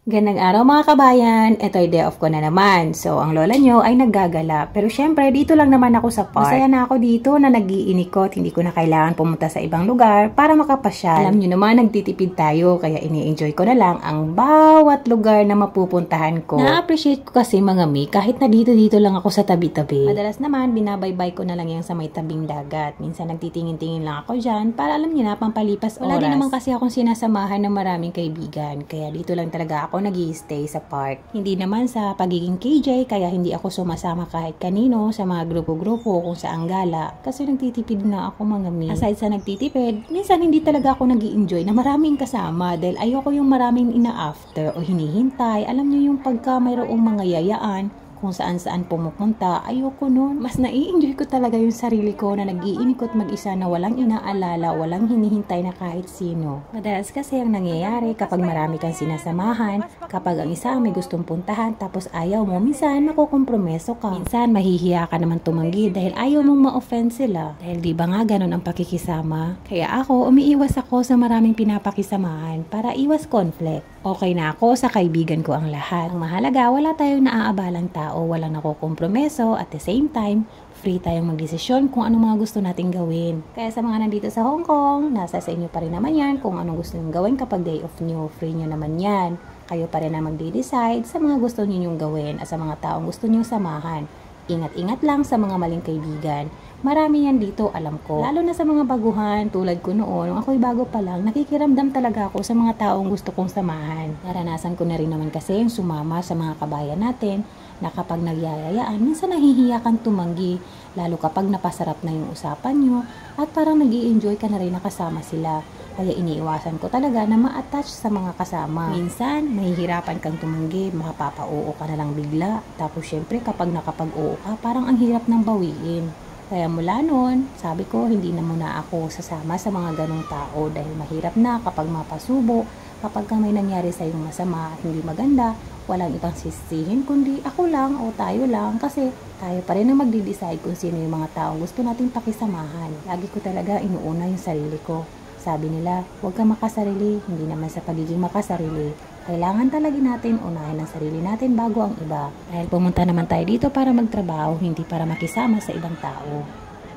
Gandang araw mga kabayan, ito ay day off ko na naman. So, ang lola nyo ay naggagala. Pero syempre, dito lang naman ako sa park. Masaya na ako dito na nag-iinikot. Hindi ko na kailangan pumunta sa ibang lugar para makapasyal. Alam nyo naman, nagtitipid tayo. Kaya ini-enjoy ko na lang ang bawat lugar na mapupuntahan ko. Na-appreciate ko kasi mga mi, kahit na dito lang ako sa tabi-tabi. Madalas naman, binabaybay ko na lang yung sa may tabing dagat. Minsan nagtitingin-tingin lang ako dyan para alam nyo na, pampalipas oras. Wala din naman kasi akong sinasamahan ng maraming kaibigan. Kaya dito lang talaga ako nag-i-stay sa park. Hindi naman sa pagiging KJ, kaya hindi ako sumasama kahit kanino sa mga grupo-grupo kung saan gala. Kasi nagtitipid na ako mga mi. Aside sa nagtitipid, minsan hindi talaga ako nag-i-enjoy na maraming kasama dahil ayoko yung maraming ina-after o hinihintay. Alam niyo yung pagka mayroong mga yayaan, kung saan-saan pumupunta, ayoko nun. Mas nai-enjoy ko talaga yung sarili ko na nag-iinikot mag-isa na walang inaalala, walang hinihintay na kahit sino. Madalas kasi ang nangyayari kapag marami kang sinasamahan, kapag ang isa may gustong puntahan tapos ayaw mo, minsan makukompromeso ka. Minsan mahihiya ka naman tumanggi dahil ayaw mong ma-offend sila. Dahil di ba nga ganun ang pakikisama? Kaya ako, umiiwas ako sa maraming pinapakisamahan para iwas conflict. Okay na ako sa kaibigan ko ang lahat. Ang mahalaga, wala tayong naaabalang tao, walang nakukompromeso, at the same time, free tayong magdesisyon kung anong mga gusto nating gawin. Kaya sa mga nandito sa Hong Kong, nasa sa inyo pa rin naman yan kung anong gusto nyo gawin kapag day off nyo, free nyo naman yan. Kayo pa rin na magde-decide sa mga gusto nyo gawin at sa mga taong gusto nyo samahan. Ingat-ingat lang sa mga maling kaibigan. Marami yan dito, alam ko. Lalo na sa mga baguhan, tulad ko noon, nung ako'y bago pa lang, nakikiramdam talaga ako sa mga taong gusto kong samahan. Naranasan ko na rin naman kasi yung sumama sa mga kabayan natin, na kapag nagyayayaan, minsan nahihiya kang tumanggi, lalo kapag napasarap na yung usapan nyo, at parang nag-i-enjoy ka na rin nakasama sila. Kaya iniiwasan ko talaga na ma-attach sa mga kasama. Minsan, mahihirapan kang tumanggi, makapapa-oo ka na lang bigla. Tapos syempre, kapag nakapag-oo ka, parang ang hirap ng bawiin. Kaya mula noon, sabi ko, hindi na muna ako sasama sa mga ganong tao dahil mahirap na kapag mapasubo, kapag may nangyari sa iyong masama at hindi maganda, walang ibang sisihin kundi ako lang o tayo lang kasi tayo pa rin ang magde-decide kung sino yung mga taong gusto nating pakisamahan. Lagi ko talaga inuuna yung sarili ko. Sabi nila, huwag kang makasarili, hindi naman sa pagiging makasarili. Kailangan talaga natin unahin ang sarili natin bago ang iba. Dahil pumunta naman tayo dito para magtrabaho, hindi para makisama sa ibang tao.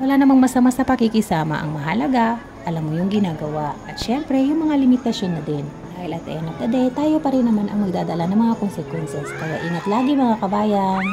Wala namang masama sa pakikisama, ang mahalaga, alam mo yung ginagawa. At syempre, yung mga limitasyon na din. Dahil at the end of the day, tayo pa rin naman ang magdadala ng mga consequences. Kaya ingat lagi mga kabayan!